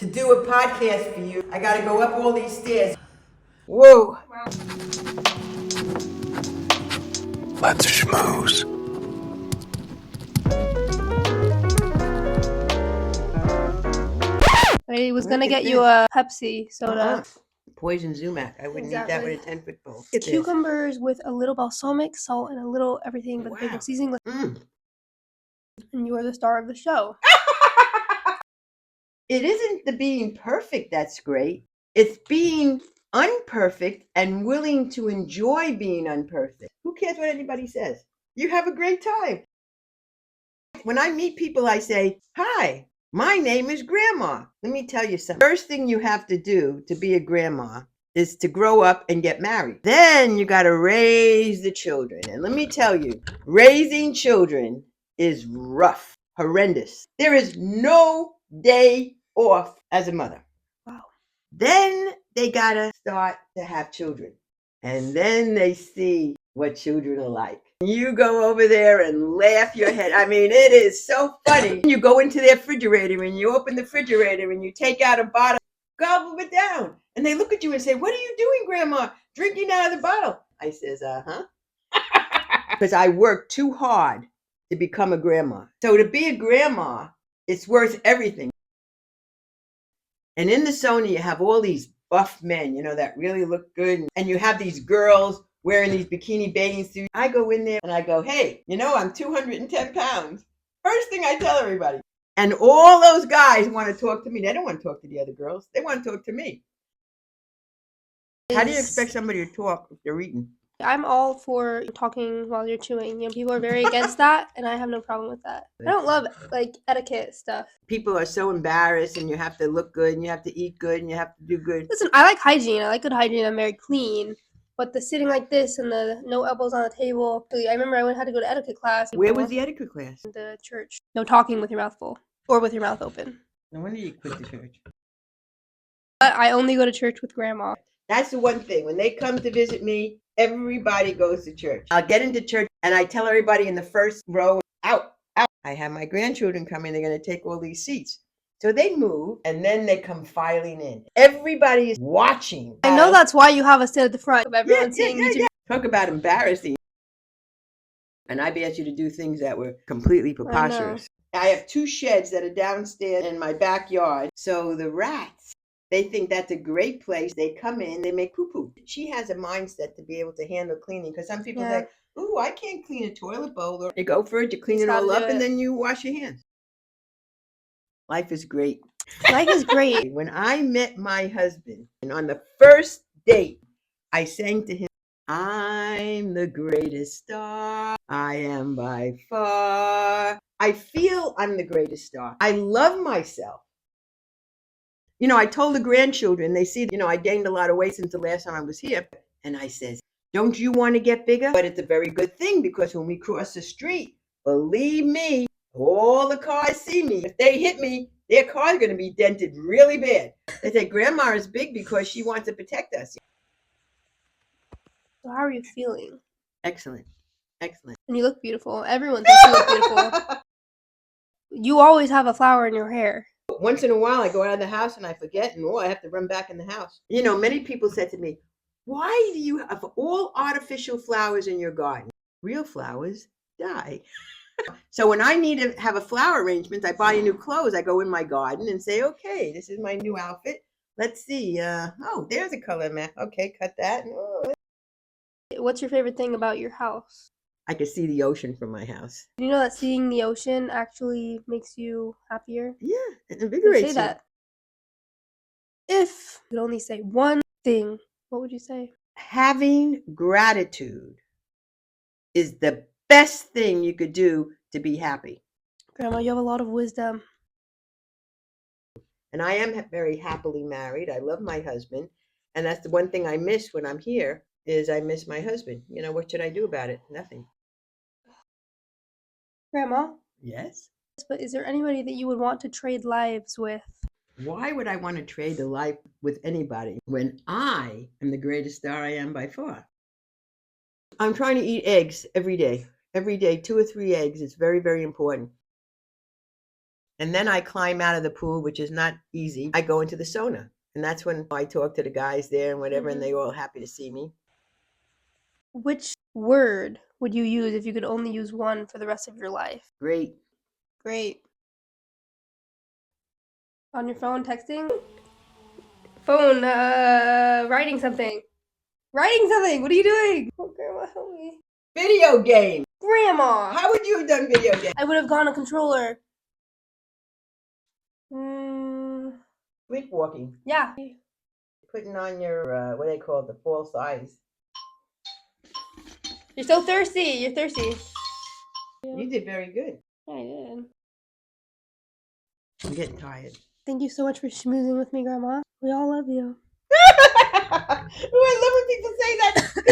To do a podcast for you, I gotta go up all these stairs. Whoa. Let's schmooze. I was gonna get you a Pepsi soda. Poison Zumac. I wouldn't eat that with a 10-foot pole. Cucumbers with a little balsamic salt and a little everything but bacon seasoning. And you are the star of the show. It isn't the being perfect that's great. It's being unperfect and willing to enjoy being unperfect. Who cares what anybody says? You have a great time. When I meet people, I say, "Hi, my name is Grandma." Let me tell you something. First thing you have to do to be a grandma is to grow up and get married. Then you got to raise the children. And let me tell you, raising children is rough, horrendous. There is no day off as a mother. Wow. Then they got to start to have children. And then they see what children are like. You go over there and laugh your head. I mean, it is so funny. You go into their refrigerator and you open the refrigerator and you take out a bottle, gobble it down. And they look at you and say, "What are you doing, Grandma? Drinking out of the bottle." I says, "Uh-huh." Because I worked too hard to become a grandma. So to be a grandma, it's worth everything. And in the sauna, you have all these buff men, that really look good. And you have these girls wearing these bikini bathing suits. I go in there and I go, "Hey, I'm 210 pounds. First thing I tell everybody. And all those guys want to talk to me. They don't want to talk to the other girls. They want to talk to me. How do you expect somebody to talk if they're eating? I'm all for talking while you're chewing. People are very against that, and I have no problem with that. I don't love etiquette stuff. People are so embarrassed, and you have to look good, and you have to eat good, and you have to do good. Listen, I like hygiene. I like good hygiene. I'm very clean. But the sitting like this and the no elbows on the table. I remember I had to go to etiquette class. Where was the etiquette class? In the church. No talking with your mouth full or with your mouth open. No wonder you quit the church. But I only go to church with Grandma. That's the one thing. When they come to visit me, everybody goes to church. I'll get into church and I tell everybody in the first row, out. I have my grandchildren coming. They're going to take all these seats. So they move and then they come filing in. Everybody is watching. I know that's why you have us sit at the front of everyone seeing you. Talk about embarrassing. And I've asked you to do things that were completely preposterous. I have 2 sheds that are downstairs in my backyard. So the rats, they think that's a great place. They come in, they make poo-poo. She has a mindset to be able to handle cleaning because some people say, "Ooh, I can't clean a toilet bowl." You go for it, you clean it all up, and then you wash your hands. Life is great. Life is great. When I met my husband, and on the first date, I sang to him, "I'm the greatest star. I am by far. I feel I'm the greatest star. I love myself." I told the grandchildren, they see, I gained a lot of weight since the last time I was here. And I says, "Don't you want to get bigger?" But it's a very good thing because when we cross the street, believe me, all the cars see me. If they hit me, their car's going to be dented really bad. They say, "Grandma is big because she wants to protect us." So how are you feeling? Excellent. Excellent. And you look beautiful. Everyone thinks you look beautiful. You always have a flower in your hair. Once in a while, I go out of the house and I forget, and I have to run back in the house. Many people said to me, "Why do you have all artificial flowers in your garden? Real flowers die." So when I need to have a flower arrangement, I buy new clothes. I go in my garden and say, "Okay, this is my new outfit. Let's see. There's a color map. Okay, cut that." What's your favorite thing about your house? I can see the ocean from my house. Do you know that seeing the ocean actually makes you happier? Yeah, it invigorates you. Say that. If you could only say one thing, what would you say? Having gratitude is the best thing you could do to be happy. Grandma, you have a lot of wisdom. And I am very happily married. I love my husband. And that's the one thing I miss when I'm here is I miss my husband. What should I do about it? Nothing. Grandma? Yes? But is there anybody that you would want to trade lives with? Why would I want to trade a life with anybody when I am the greatest star I am by far? I'm trying to eat eggs every day. Every day, 2 or 3 eggs. It's very, very important. And then I climb out of the pool, which is not easy. I go into the sauna. And that's when I talk to the guys there and whatever, and they're all happy to see me. Which word would you use if you could only use one for the rest of your life? Great. Great. On your phone, texting? Phone, writing something. Writing something! What are you doing? Oh, Grandma, help me. Video game. Grandma! How would you have done video game? I would have gone a controller. Sleepwalking. Yeah. Putting on your, what do they call it, the false eyes. You're so thirsty. You're thirsty. You did very good. Yeah, I did. I'm getting tired. Thank you so much for schmoozing with me, Grandma. We all love you. I love when people say that.